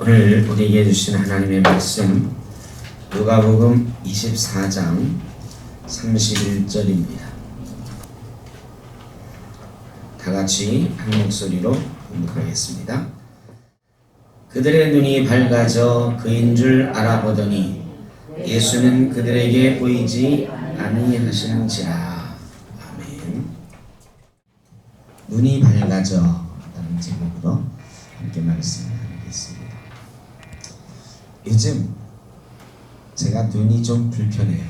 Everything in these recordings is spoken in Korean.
오늘 우리에게 주신 하나님의 말씀 누가복음 24장 31절입니다. 다같이 한 목소리로 공독하겠습니다. 그들의 눈이 밝아져 그인 줄 알아보더니 예수는 그들에게 보이지 아니하시는지라. 아멘. 눈이 밝아져 라는 제목으로 함께 말씀하겠습니다. 요즘 제가 눈이 좀 불편해요.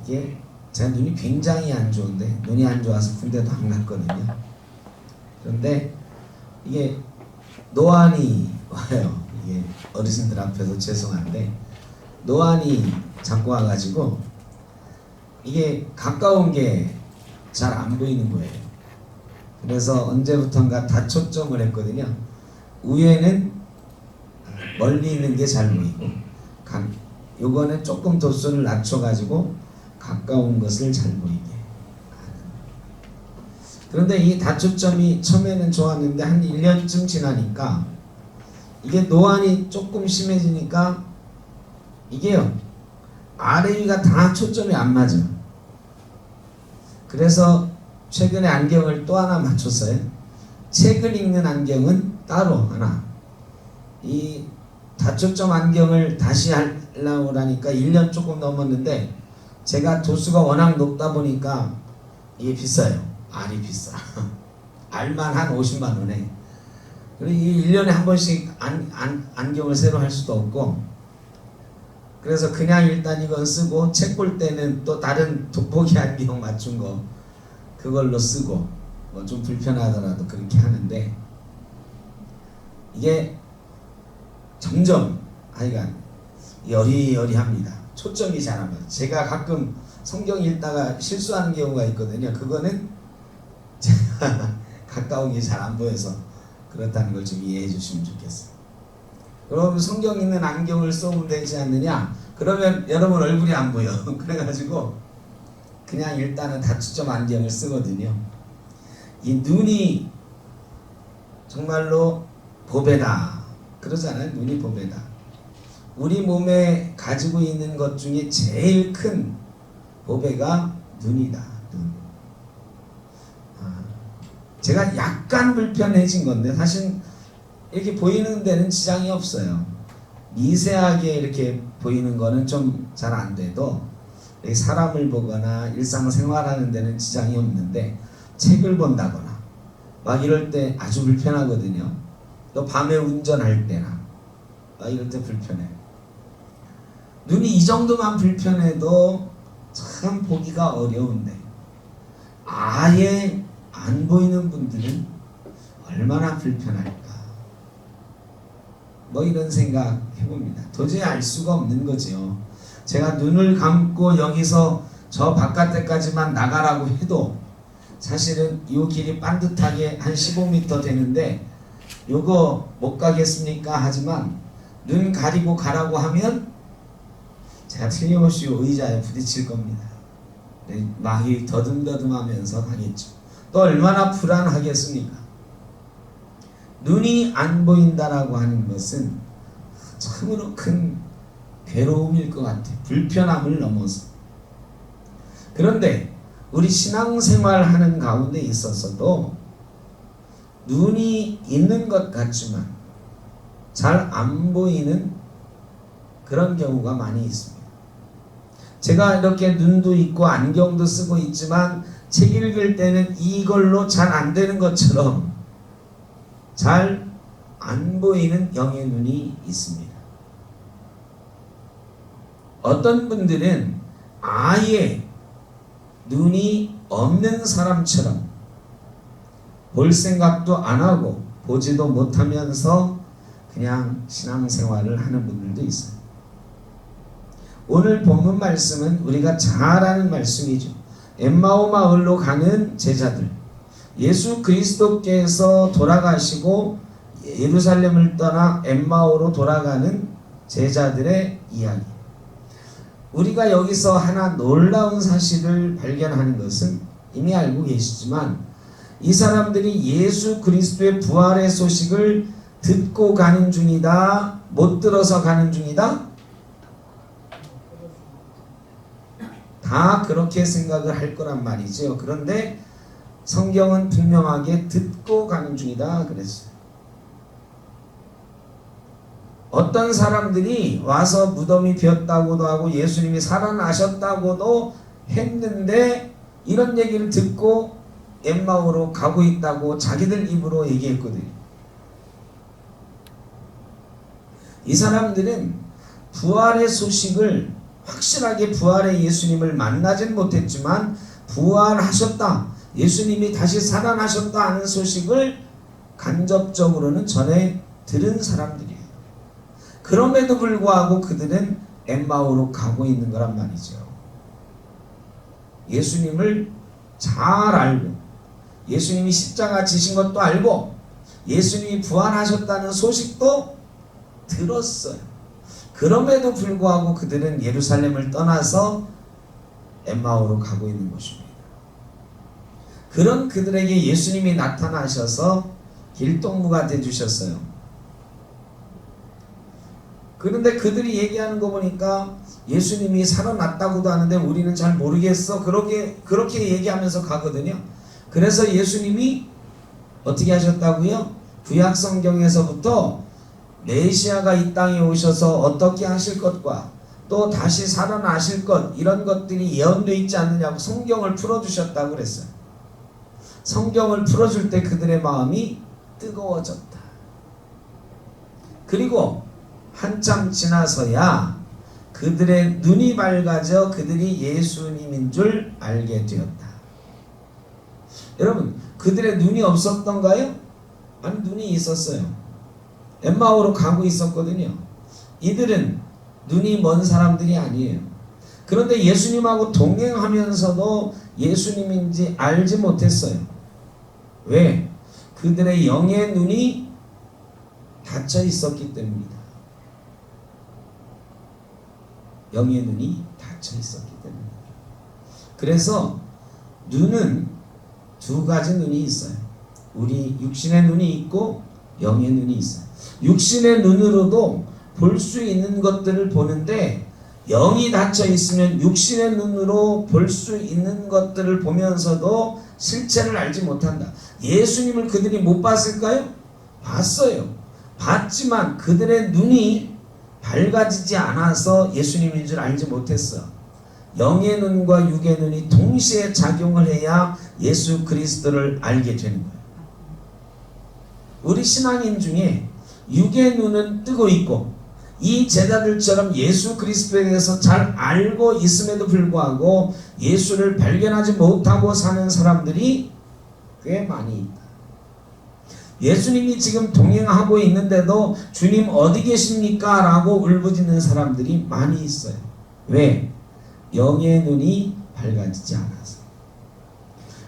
이게 제가 눈이 굉장히 안 좋은데, 눈이 안 좋아서 군대도 안 갔거든요. 그런데 이게 노안이 와요. 이게 어르신들 앞에서 죄송한데 노안이 자꾸 와가지고 이게 가까운 게 잘 안 보이는 거예요. 그래서 언제부턴가 다 초점을 했거든요. 위에는 멀리 있는 게 잘 보이고, 요거는 조금 도수를 낮춰가지고 가까운 것을 잘 보이게 하는. 그런데 이 다초점이 처음에는 좋았는데 한 1년쯤 지나니까 이게 노안이 조금 심해지니까 이게요, 아래 위가 다 초점이 안 맞아. 그래서 최근에 안경을 또 하나 맞췄어요. 책을 읽는 안경은 따로 하나. 이 다초점 안경을 다시 하려고 하니까 1년 조금 넘었는데, 제가 도수가 워낙 높다 보니까 이게 비싸요. 알이 비싸. 알만 한 50만 원에. 그리고 이 1년에 한 번씩 안경을 새로 할 수도 없고, 그래서 그냥 일단 이건 쓰고, 책 볼 때는 또 다른 돋보기 안경 맞춘 거 그걸로 쓰고, 뭐 좀 불편하더라도 그렇게 하는데, 이게 점점 하여간 여리여리합니다. 초점이 잘 안 맞아요. 제가 가끔 성경 읽다가 실수하는 경우가 있거든요. 그거는 제가 가까운 게 잘 안 보여서 그렇다는 걸 좀 이해해 주시면 좋겠어요. 그럼 성경 읽는 안경을 써면 되지 않느냐? 그러면 여러분 얼굴이 안 보여. 그래가지고 그냥 일단은 다초점 안경을 쓰거든요. 이 눈이 정말로 보배다 그러잖아요. 눈이 보배다. 우리 몸에 가지고 있는 것 중에 제일 큰 보배가 눈이다. 눈. 제가 약간 불편해진 건데 사실 이렇게 보이는 데는 지장이 없어요. 미세하게 이렇게 보이는 거는 좀 잘 안 돼도 사람을 보거나 일상생활하는 데는 지장이 없는데, 책을 본다거나 막 이럴 때 아주 불편하거든요. 또 밤에 운전할 때나 막 이럴 때 불편해요. 눈이 이 정도만 불편해도 참 보기가 어려운데, 아예 안 보이는 분들은 얼마나 불편할까, 뭐 이런 생각 해봅니다. 도저히 알 수가 없는 거죠. 제가 눈을 감고 여기서 저 바깥에까지만 나가라고 해도 사실은 이 길이 반듯하게 한 15m 되는데 요거 못 가겠습니까? 하지만 눈 가리고 가라고 하면 제가 틀림없이 의자에 부딪힐 겁니다. 막이 더듬더듬하면서 가겠죠. 또 얼마나 불안하겠습니까? 눈이 안 보인다라고 하는 것은 참으로 큰 괴로움일 것 같아요. 불편함을 넘어서. 그런데 우리 신앙생활 하는 가운데 있어서도 눈이 있는 것 같지만 잘 안 보이는 그런 경우가 많이 있습니다. 제가 이렇게 눈도 있고 안경도 쓰고 있지만 책 읽을 때는 이걸로 잘 안 되는 것처럼 잘 안 보이는 영의 눈이 있습니다. 어떤 분들은 아예 눈이 없는 사람처럼 볼 생각도 안 하고 보지도 못하면서 그냥 신앙생활을 하는 분들도 있어요. 오늘 본문 말씀은 우리가 잘 아는 말씀이죠. 엠마오 마을로 가는 제자들, 예수 그리스도께서 돌아가시고 예루살렘을 떠나 엠마오로 돌아가는 제자들의 이야기. 우리가 여기서 하나 놀라운 사실을 발견하는 것은 이미 알고 계시지만, 이 사람들이 예수 그리스도의 부활의 소식을 듣고 가는 중이다, 못 들어서 가는 중이다? 다 그렇게 생각을 할 거란 말이죠. 그런데 성경은 분명하게 듣고 가는 중이다 그랬어요. 어떤 사람들이 와서 무덤이 비었다고도 하고 예수님이 살아나셨다고도 했는데 이런 얘기를 듣고 엠마오로 가고 있다고 자기들 입으로 얘기했거든요. 이 사람들은 부활의 소식을 확실하게 부활의 예수님을 만나진 못했지만 부활하셨다, 예수님이 다시 살아나셨다 하는 소식을 간접적으로는 전해 들은 사람들이에요. 그럼에도 불구하고 그들은 엠마오로 가고 있는 거란 말이죠. 예수님을 잘 알고 예수님이 십자가 지신 것도 알고 예수님이 부활하셨다는 소식도 들었어요. 그럼에도 불구하고 그들은 예루살렘을 떠나서 엠마오로 가고 있는 것입니다. 그런 그들에게 예수님이 나타나셔서 길동무가 되주셨어요. 그런데 그들이 얘기하는 거 보니까 예수님이 살아났다고도 하는데 우리는 잘 모르겠어, 그렇게 얘기하면서 가거든요. 그래서 예수님이 어떻게 하셨다고요? 구약 성경에서부터 메시아가 이 땅에 오셔서 어떻게 하실 것과 또 다시 살아나실 것, 이런 것들이 예언되어 있지 않느냐고 성경을 풀어주셨다고 그랬어요. 성경을 풀어줄 때 그들의 마음이 뜨거워졌다. 그리고 한참 지나서야 그들의 눈이 밝아져 그들이 예수님인 줄 알게 되었다. 여러분, 그들의 눈이 없었던가요? 아니, 눈이 있었어요. 엠마오로 가고 있었거든요. 이들은 눈이 먼 사람들이 아니에요. 그런데 예수님하고 동행하면서도 예수님인지 알지 못했어요. 왜? 그들의 영의 눈이 닫혀 있었기 때문입니다. 영의 눈이 닫혀 있었기 때문입니다. 그래서 눈은 두 가지 눈이 있어요. 우리 육신의 눈이 있고 영의 눈이 있어요. 육신의 눈으로도 볼 수 있는 것들을 보는데 영이 닫혀 있으면 육신의 눈으로 볼 수 있는 것들을 보면서도 실체를 알지 못한다. 예수님을 그들이 못 봤을까요? 봤어요. 봤지만 그들의 눈이 밝아지지 않아서 예수님인 줄 알지 못했어. 영의 눈과 육의 눈이 동시에 작용을 해야 예수 그리스도를 알게 되는 거예요. 우리 신앙인 중에 육의 눈은 뜨고 있고 이 제자들처럼 예수 그리스도에 대해서 잘 알고 있음에도 불구하고 예수를 발견하지 못하고 사는 사람들이 꽤 많이 있다. 예수님이 지금 동행하고 있는데도 주님 어디 계십니까? 라고 울부짖는 사람들이 많이 있어요. 왜? 영의 눈이 밝아지지 않아서.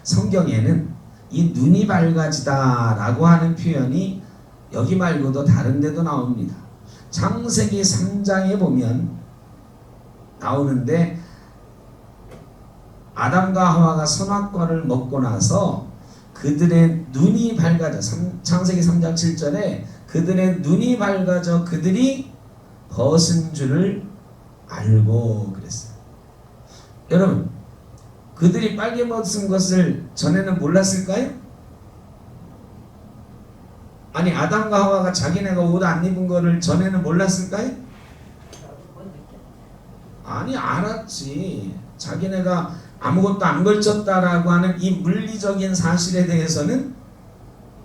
성경에는 이 눈이 밝아지다 라고 하는 표현이 여기 말고도 다른 데도 나옵니다. 창세기 3장에 보면 나오는데 아담과 하와가 선악과를 먹고 나서 그들의 눈이 밝아져, 창세기 3장 7절에 그들의 눈이 밝아져 그들이 벗은 줄을 알고 그랬어요. 여러분, 그들이 빨개 벗은 것을 전에는 몰랐을까요? 아니, 아담과 하와가 자기네가 옷 안 입은 거를 전에는 몰랐을까요? 아니, 알았지. 자기네가 아무것도 안 걸쳤다라고 하는 이 물리적인 사실에 대해서는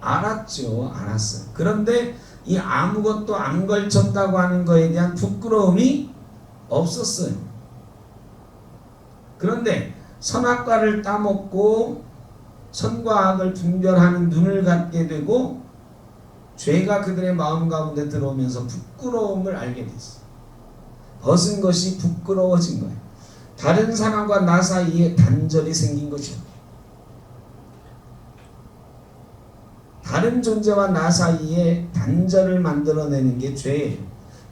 알았죠. 알았어요. 그런데 이 아무것도 안 걸쳤다고 하는 거에 대한 부끄러움이 없었어요. 그런데 선악과를 따먹고 선과 악을 분별하는 눈을 갖게 되고 죄가 그들의 마음 가운데 들어오면서 부끄러움을 알게 됐어요. 벗은 것이 부끄러워진 거예요. 다른 사람과 나 사이에 단절이 생긴 거죠. 다른 존재와 나 사이에 단절을 만들어내는 게 죄예요.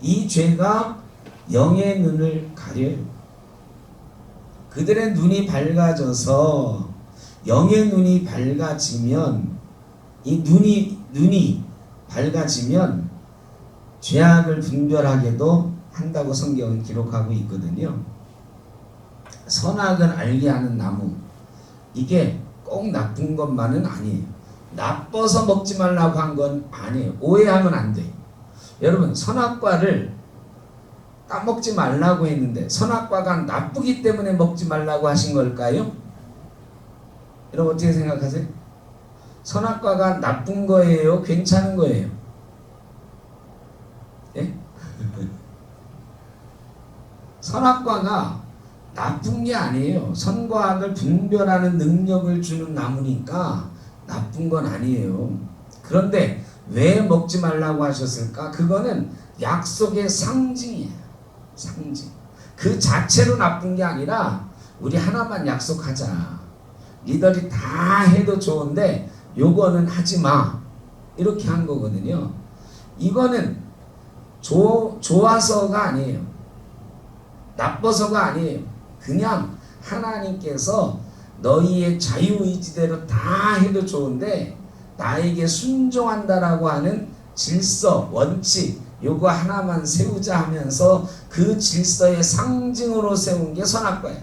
이 죄가 영의 눈을 가려요. 그들의 눈이 밝아져서 영의 눈이 밝아지면 이 눈이 밝아지면 죄악을 분별하게도 한다고 성경은 기록하고 있거든요. 선악을 알게 하는 나무, 이게 꼭 나쁜 것만은 아니에요. 나빠서 먹지 말라고 한 건 아니에요. 오해하면 안 돼요. 여러분, 선악과를 따먹지 말라고 했는데 선악과가 나쁘기 때문에 먹지 말라고 하신 걸까요? 여러분 어떻게 생각하세요? 선악과가 나쁜 거예요? 괜찮은 거예요? 예? 선악과가 나쁜 게 아니에요. 선과 악을 분별하는 능력을 주는 나무니까 나쁜 건 아니에요. 그런데 왜 먹지 말라고 하셨을까? 그거는 약속의 상징이에요. 상징. 그 자체로 나쁜 게 아니라 우리 하나만 약속하자. 니들이 다 해도 좋은데 요거는 하지 마. 이렇게 한 거거든요. 이거는 좋아서가 아니에요. 나빠서가 아니에요. 그냥 하나님께서 너희의 자유의지대로 다 해도 좋은데 나에게 순종한다라고 하는 질서, 원칙, 요거 하나만 세우자 하면서 그 질서의 상징으로 세운 게 선악과예요.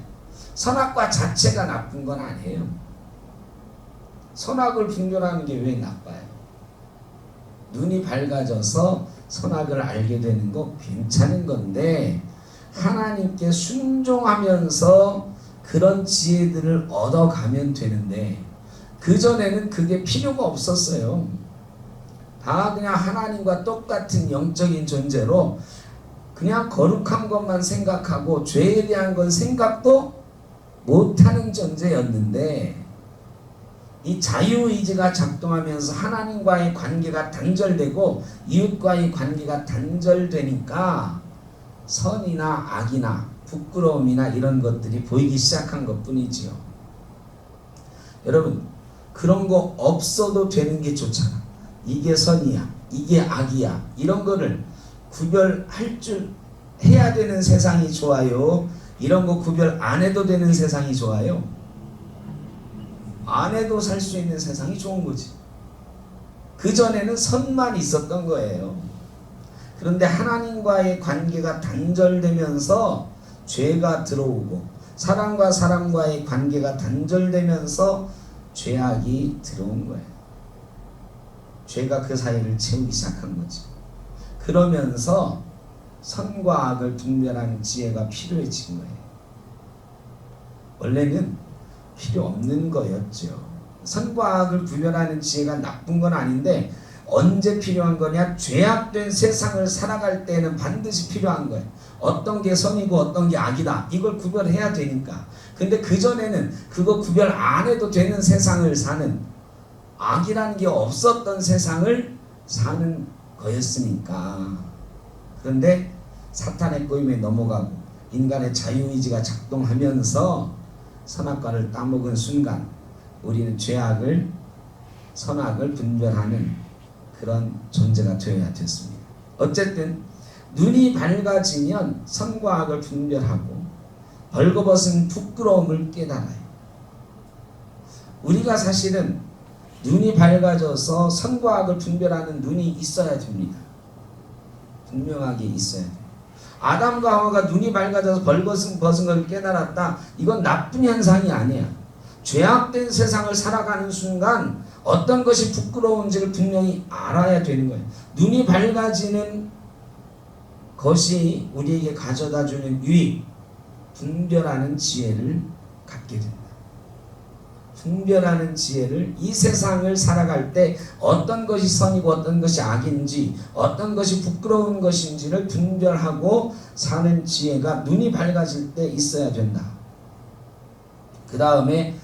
선악과 자체가 나쁜 건 아니에요. 선악을 분별하는 게 왜 나빠요? 눈이 밝아져서 선악을 알게 되는 거 괜찮은 건데 하나님께 순종하면서 그런 지혜들을 얻어가면 되는데 그전에는 그게 필요가 없었어요. 다 그냥 하나님과 똑같은 영적인 존재로 그냥 거룩한 것만 생각하고 죄에 대한 건 생각도 못하는 존재였는데 이 자유의지가 작동하면서 하나님과의 관계가 단절되고 이웃과의 관계가 단절되니까 선이나 악이나 부끄러움이나 이런 것들이 보이기 시작한 것뿐이지요. 여러분 그런 거 없어도 되는 게 좋잖아. 이게 선이야, 이게 악이야, 이런 거를 구별할 줄 해야 되는 세상이 좋아요? 이런 거 구별 안 해도 되는 세상이 좋아요? 안 해도 살 수 있는 세상이 좋은 거지. 그전에는 선만 있었던 거예요. 그런데 하나님과의 관계가 단절되면서 죄가 들어오고 사람과 사람과의 관계가 단절되면서 죄악이 들어온 거예요. 죄가 그 사이를 채우기 시작한 거지. 그러면서 선과 악을 분별하는 지혜가 필요해진 거예요. 원래는 필요 없는 거였죠. 선과 악을 구별하는 지혜가 나쁜 건 아닌데 언제 필요한 거냐? 죄악된 세상을 살아갈 때는 반드시 필요한 거예요. 어떤 게 선이고 어떤 게 악이다. 이걸 구별해야 되니까. 근데 그전에는 그거 구별 안 해도 되는 세상을 사는 악이라는 게 없었던 세상을 사는 거였으니까. 그런데 사탄의 꼬임에 넘어가고 인간의 자유의지가 작동하면서 선악과를 따먹은 순간 우리는 죄악을 선악을 분별하는 그런 존재가 되어야 됐습니다. 어쨌든 눈이 밝아지면 선과 악을 분별하고 벌거벗은 부끄러움을 깨달아요. 우리가 사실은 눈이 밝아져서 선과 악을 분별하는 눈이 있어야 됩니다. 분명하게 있어야 돼요. 아담과 하와가 눈이 밝아져서 벌거벗은 걸 깨달았다. 이건 나쁜 현상이 아니야. 죄악된 세상을 살아가는 순간 어떤 것이 부끄러운지를 분명히 알아야 되는 거예요. 눈이 밝아지는 것이 우리에게 가져다주는 유익, 분별하는 지혜를 갖게 된다. 분별하는 지혜를 이 세상을 살아갈 때 어떤 것이 선이고 어떤 것이 악인지 어떤 것이 부끄러운 것인지를 분별하고 사는 지혜가 눈이 밝아질 때 있어야 된다. 그 다음에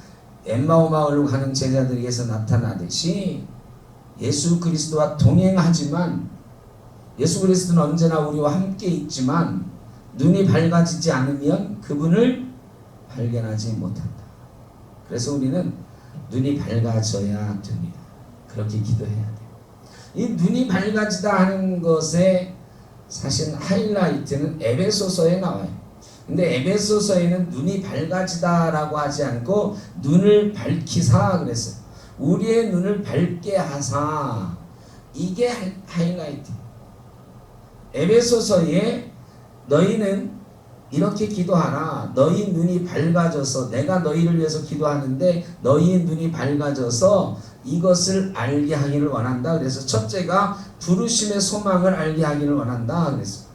엠마오 마을로 가는 제자들에게서 나타나듯이 예수 그리스도와 동행하지만 예수 그리스도는 언제나 우리와 함께 있지만 눈이 밝아지지 않으면 그분을 발견하지 못한다. 그래서 우리는 눈이 밝아져야 됩니다. 그렇게 기도해야 돼요. 이 눈이 밝아지다 하는 것의 사실 하이라이트는 에베소서에 나와요. 근데 에베소서에는 눈이 밝아지다라고 하지 않고 눈을 밝히사 그랬어요. 우리의 눈을 밝게 하사 이게 하이라이트. 에베소서에 너희는 이렇게 기도하라. 너희 눈이 밝아져서, 내가 너희를 위해서 기도하는데 너희 눈이 밝아져서 이것을 알게 하기를 원한다. 그래서 첫째가 부르심의 소망을 알게 하기를 원한다. 그래서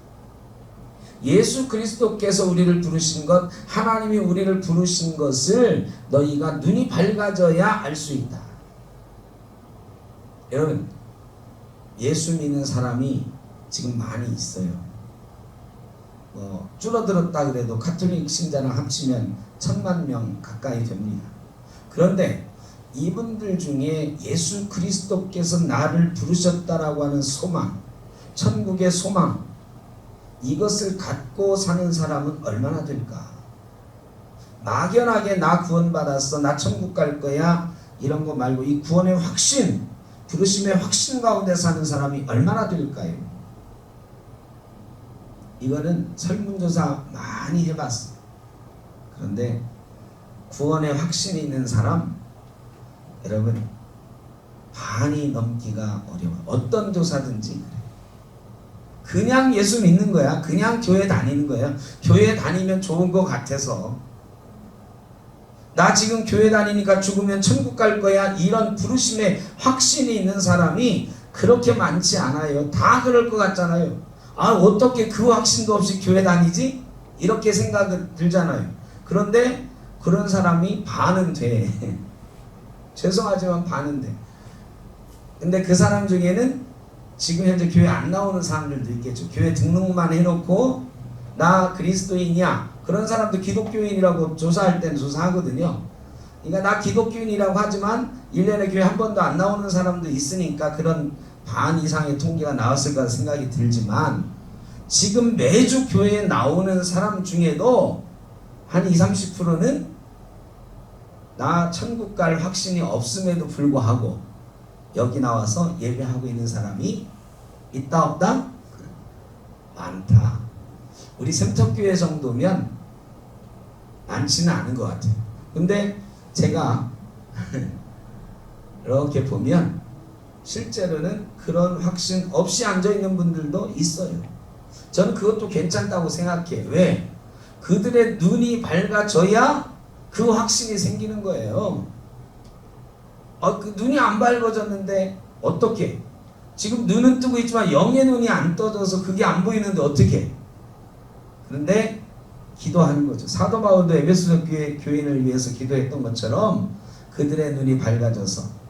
예수 그리스도께서 우리를 부르신 것, 하나님이 우리를 부르신 것을 너희가 눈이 밝아져야 알 수 있다. 여러분, 예수 믿는 사람이 지금 많이 있어요. 줄어들었다 그래도 가톨릭 신자랑 합치면 10,000,000명 가까이 됩니다. 그런데 이분들 중에 예수 그리스도께서 나를 부르셨다라고 하는 소망, 천국의 소망, 이것을 갖고 사는 사람은 얼마나 될까? 막연하게 나 구원받았어, 나 천국 갈 거야, 이런 거 말고 이 구원의 확신, 부르심의 확신 가운데 사는 사람이 얼마나 될까요? 이거는 설문조사 많이 해봤어. 그런데 구원의 확신이 있는 사람, 여러분, 반이 넘기가 어려워요. 어떤 조사든지 그냥 예수 믿는 거야. 그냥 교회 다니는 거야. 교회 다니면 좋은 거 같아서, 나 지금 교회 다니니까 죽으면 천국 갈 거야, 이런 부르심의 확신이 있는 사람이 그렇게 많지 않아요. 다 그럴 것 같잖아요. 아, 어떻게 그 확신도 없이 교회 다니지? 이렇게 생각이 들잖아요. 그런데 그런 사람이 반은 돼. 죄송하지만 반은 돼. 근데 그 사람 중에는 지금 현재 교회 안 나오는 사람들도 있겠죠. 교회 등록만 해놓고 나 그리스도인이야, 그런 사람도 기독교인이라고 조사할 때는 조사하거든요. 그러니까 나 기독교인이라고 하지만 1년에 교회 한 번도 안 나오는 사람도 있으니까 그런 반 이상의 통계가 나왔을 거라 생각이 들지만, 지금 매주 교회에 나오는 사람 중에도 한 20-30%는 나 천국 갈 확신이 없음에도 불구하고 여기 나와서 예배하고 있는 사람이 있다 없다? 많다. 우리 샘터교회 정도면 많지는 않은 것 같아요. 근데 제가 이렇게 보면 실제로는 그런 확신 없이 앉아있는 분들도 있어요. 저는 그것도 괜찮다고 생각해요. 왜? 그들의 눈이 밝아져야 그 확신이 생기는 거예요. 그 눈이 안 밝아졌는데 어떻게? 지금 눈은 뜨고 있지만 영의 눈이 안 떠져서 그게 안 보이는데 어떻게? 그런데 기도하는 거죠. 사도 바울도 에베소 교인을 위해서 기도했던 것처럼 그들의 눈이 밝아져서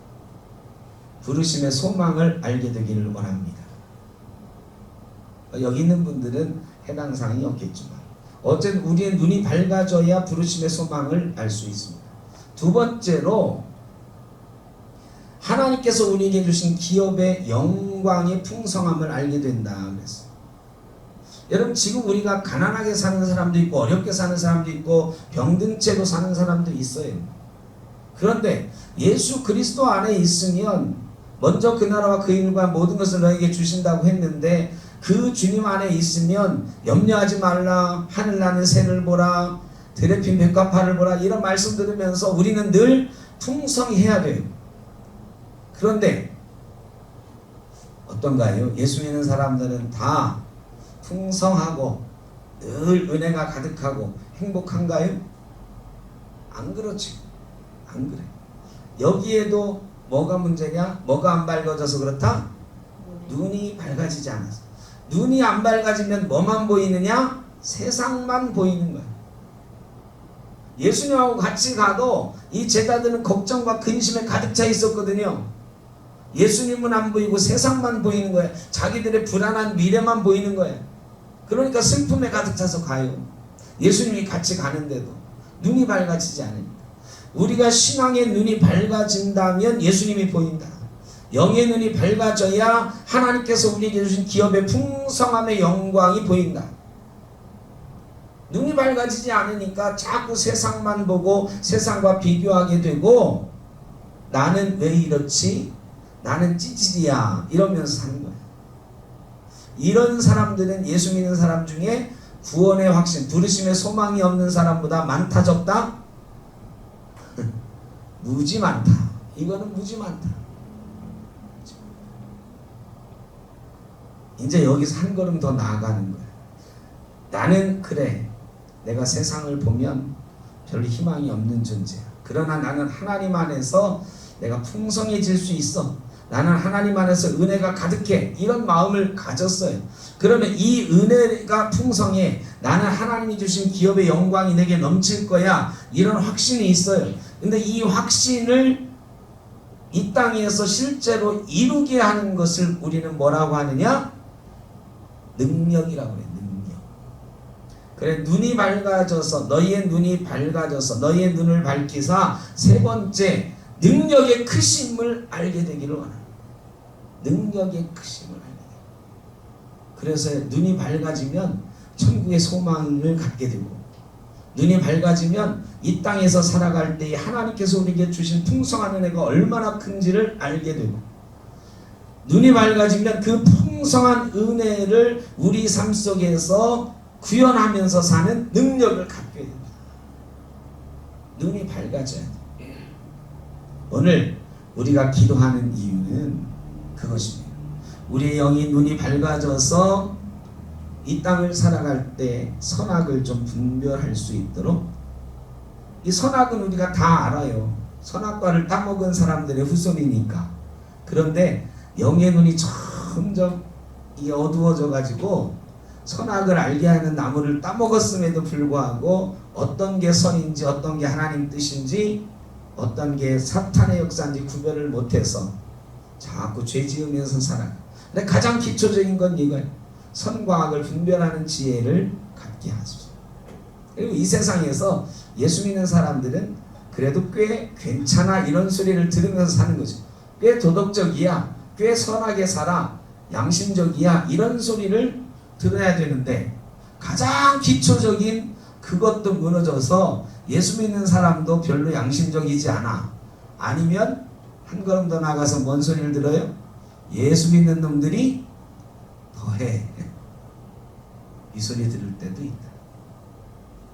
부르심의 소망을 알게 되기를 원합니다. 여기 있는 분들은 해당 사항이 없겠지만 어쨌든 우리의 눈이 밝아져야 부르심의 소망을 알 수 있습니다. 두 번째로, 하나님께서 우리에게 주신 기업의 영광의 풍성함을 알게 된다 그랬어요. 여러분, 지금 우리가 가난하게 사는 사람도 있고 어렵게 사는 사람도 있고 병든 채로 사는 사람도 있어요. 그런데 예수 그리스도 안에 있으면 먼저 그 나라와 그 일과 모든 것을 너에게 주신다고 했는데, 그 주님 안에 있으면 염려하지 말라, 하늘나는 새를 보라, 들에 핀 백합화를 보라, 이런 말씀 들으면서 우리는 늘 풍성해야 돼요. 그런데 어떤가요? 예수 믿는 사람들은 다 풍성하고 늘 은혜가 가득하고 행복한가요? 안 그렇지. 안 그래. 여기에도 뭐가 문제냐? 뭐가 안 밝아져서 그렇다? 눈이 밝아지지 않아서. 눈이 안 밝아지면 뭐만 보이느냐? 세상만 보이는 거야. 예수님하고 같이 가도 이 제자들은 걱정과 근심에 가득 차 있었거든요. 예수님은 안 보이고 세상만 보이는 거야. 자기들의 불안한 미래만 보이는 거야. 그러니까 슬픔에 가득 차서 가요. 예수님이 같이 가는데도 눈이 밝아지지 않습니다. 우리가 신앙의 눈이 밝아진다면 예수님이 보인다. 영의 눈이 밝아져야 하나님께서 우리에게 주신 기업의 풍성함의 영광이 보인다. 눈이 밝아지지 않으니까 자꾸 세상만 보고 세상과 비교하게 되고, 나는 왜 이렇지? 나는 찌질이야, 이러면서 사는 거야. 이런 사람들은 예수 믿는 사람 중에 구원의 확신, 부르심의 소망이 없는 사람보다 많다 적다? 무지 많다. 이거는 무지 많다. 이제 여기서 한 걸음 더 나아가는 거야. 나는 그래, 내가 세상을 보면 별로 희망이 없는 존재야. 그러나 나는 하나님 안에서 내가 풍성해질 수 있어. 나는 하나님 안에서 은혜가 가득해. 이런 마음을 가졌어요. 그러면 이 은혜가 풍성해. 나는 하나님이 주신 기업의 영광이 내게 넘칠 거야. 이런 확신이 있어요. 근데 이 확신을 이 땅에서 실제로 이루게 하는 것을 우리는 뭐라고 하느냐? 능력이라고 그래. 능력. 그래, 눈이 밝아져서, 너희의 눈이 밝아져서 너희의 눈을 밝히사, 세 번째, 능력의 크심을 알게 되기를 원합니다. 능력의 크심을 알게 돼요. 그래서 눈이 밝아지면 천국의 소망을 갖게 되고, 눈이 밝아지면 이 땅에서 살아갈 때 하나님께서 우리에게 주신 풍성한 은혜가 얼마나 큰지를 알게 되고, 눈이 밝아지면 그 풍성한 은혜를 우리 삶 속에서 구현하면서 사는 능력을 갖게 됩니다. 눈이 밝아져야 돼요. 오늘 우리가 기도하는 이유는 그것입니다. 우리의 영이 눈이 밝아져서 이 땅을 살아갈 때 선악을 좀 분별할 수 있도록, 이 선악은 우리가 다 알아요. 선악과를 따먹은 사람들의 후손이니까. 그런데 영의 눈이 점점 어두워져 가지고 선악을 알게 하는 나무를 따먹었음에도 불구하고 어떤 게 선인지 어떤 게 하나님 뜻인지 어떤 게 사탄의 역사인지 구별을 못해서 자꾸 죄 지으면서 살아요. 근데 가장 기초적인 건 이거예요. 선과 악을 분별하는 지혜를 갖게 하소서. 그리고 이 세상에서 예수 믿는 사람들은 그래도 꽤 괜찮아 이런 소리를 들으면서 사는 거죠. 꽤 도덕적이야, 꽤 선하게 살아, 양심적이야 이런 소리를 들어야 되는데, 가장 기초적인 그것도 무너져서 예수 믿는 사람도 별로 양심적이지 않아. 아니면 한 걸음 더 나가서 뭔 소리를 들어요? 예수 믿는 놈들이 더해. 이 소리 들을 때도 있다.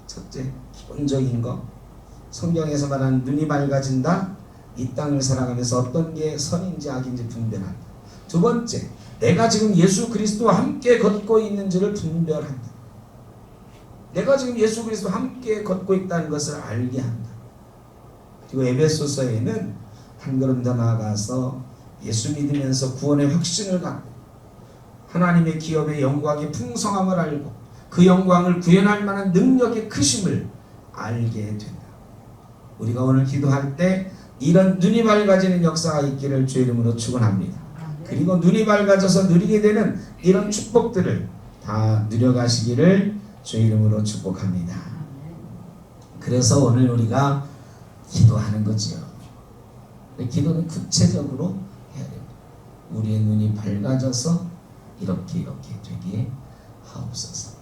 첫째, 기본적인 거, 성경에서 말하는 눈이 밝아진다. 이 땅을 살아가면서 어떤 게 선인지 악인지 분별한다. 두 번째, 내가 지금 예수 그리스도와 함께 걷고 있는지를 분별한다. 내가 지금 예수 그리스도와 함께 걷고 있다는 것을 알게 한다. 그리고 에베소서에는 한 걸음 더 나아가서 예수 믿으면서 구원의 확신을 갖고 하나님의 기업의 영광의 풍성함을 알고 그 영광을 구현할 만한 능력의 크심을 알게 된다. 우리가 오늘 기도할 때 이런 눈이 밝아지는 역사가 있기를 주의 이름으로 축원합니다. 그리고 눈이 밝아져서 누리게 되는 이런 축복들을 다 누려가시기를 주의 이름으로 축복합니다. 그래서 오늘 우리가 기도하는 거지요. 기도는 구체적으로 해야 됩니다. 우리의 눈이 밝아져서 이렇게 되게 하옵소서.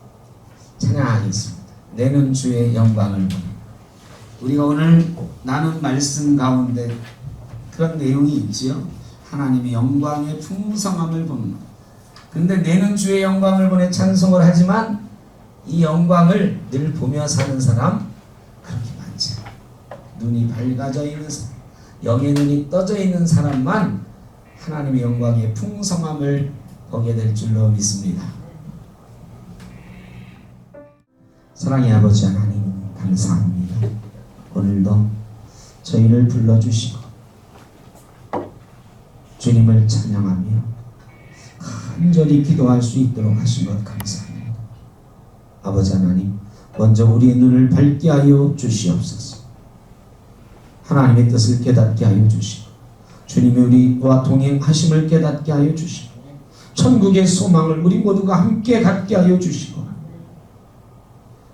찬양하겠습니다. 내는 주의 영광을 보내. 우리가 오늘 나눈 말씀 가운데 그런 내용이 있지요. 하나님의 영광의 풍성함을 보는 것. 근데 내는 주의 영광을 보내 찬송을 하지만 이 영광을 늘 보며 사는 사람 그렇게 많지 않아요. 눈이 밝아져 있는 사람, 영의 눈이 떠져 있는 사람만 하나님의 영광의 풍성함을 보게 될 줄로 믿습니다. 사랑의 아버지 하나님 감사합니다. 오늘도 저희를 불러주시고 주님을 찬양하며 간절히 기도할 수 있도록 하신 것 감사합니다. 아버지 하나님, 먼저 우리의 눈을 밝게 하여 주시옵소서. 하나님의 뜻을 깨닫게 하여 주시고 주님이 우리와 동행하심을 깨닫게 하여 주시고 천국의 소망을 우리 모두가 함께 갖게 하여 주시고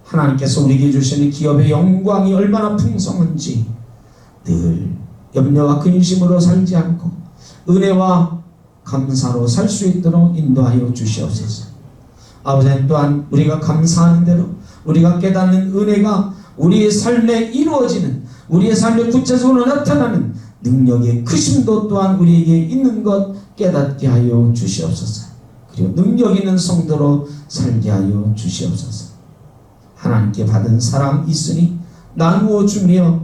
하나님께서 우리에게 주시는 기업의 영광이 얼마나 풍성한지 늘 염려와 근심으로 살지 않고 은혜와 감사로 살 수 있도록 인도하여 주시옵소서. 아버지 하나님, 또한 우리가 감사하는 대로 우리가 깨닫는 은혜가 우리의 삶에 이루어지는, 우리의 삶에 구체적으로 나타나는 능력의 크심도 또한 우리에게 있는 것 깨닫게 하여 주시옵소서. 그리고 능력 있는 성도로 살게 하여 주시옵소서. 하나님께 받은 사랑 있으니 나누어 주며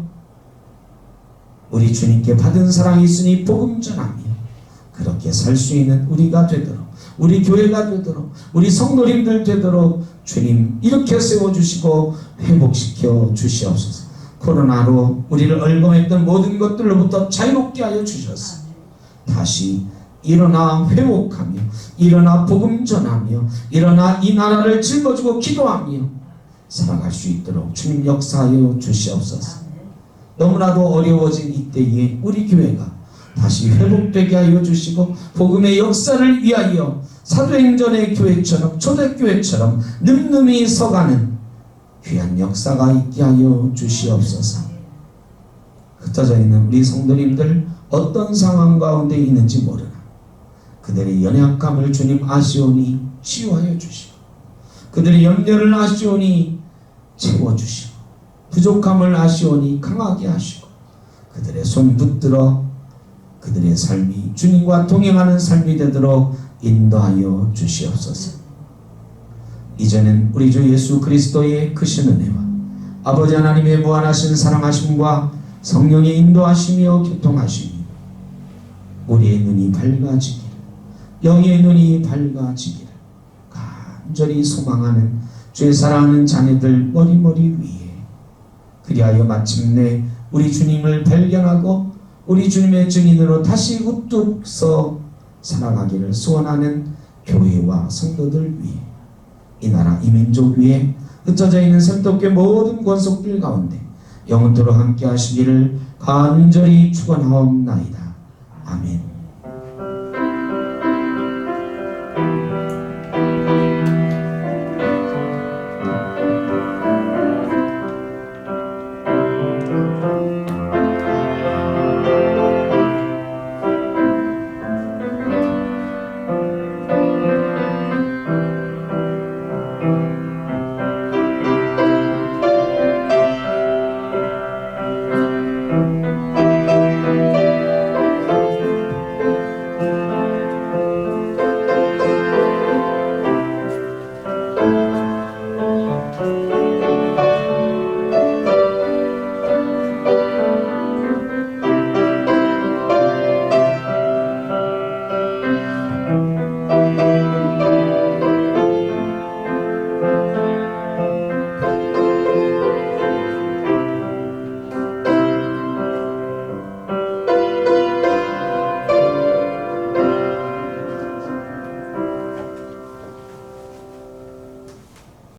우리 주님께 받은 사랑이 있으니 복음 전하며 그렇게 살 수 있는 우리가 되도록, 우리 교회가 되도록, 우리 성도님들 되도록 주님 이렇게 세워주시고 회복시켜 주시옵소서. 코로나로 우리를 얽어맸던 모든 것들로부터 자유롭게 하여 주셔서 다시 일어나 회복하며, 일어나 복음 전하며, 일어나 이 나라를 짊어지고 기도하며 살아갈 수 있도록 주님 역사하여 주시옵소서. 너무나도 어려워진 이때에 우리 교회가 다시 회복되게 하여 주시고 복음의 역사를 위하여 사도행전의 교회처럼, 초대교회처럼 늠름히 서가는 귀한 역사가 있게 하여 주시옵소서. 흩어져 있는 우리 성도님들 어떤 상황 가운데 있는지 모르나 그들의 연약함을 주님 아시오니 치유하여 주시고, 그들의 염려를 아시오니 채워주시고, 부족함을 아시오니 강하게 하시고, 그들의 손 붙들어 그들의 삶이 주님과 동행하는 삶이 되도록 인도하여 주시옵소서. 이제는 우리 주 예수 그리스도의 크신 은혜와 아버지 하나님의 무한하신 사랑하심과 성령의 인도하시며 교통하시며 우리의 눈이 밝아지기를, 영의 눈이 밝아지기를 간절히 소망하는 주의 사랑하는 자녀들 머리머리 위에, 그리하여 마침내 우리 주님을 발견하고 우리 주님의 증인으로 다시 우뚝 서 살아가기를 소원하는 교회와 성도들 위에, 이 나라 이 민족 위에 흩어져 있는 설독교 모든 권속들 가운데 영원토록 함께 하시기를 간절히 축원하옵나이다. 아멘.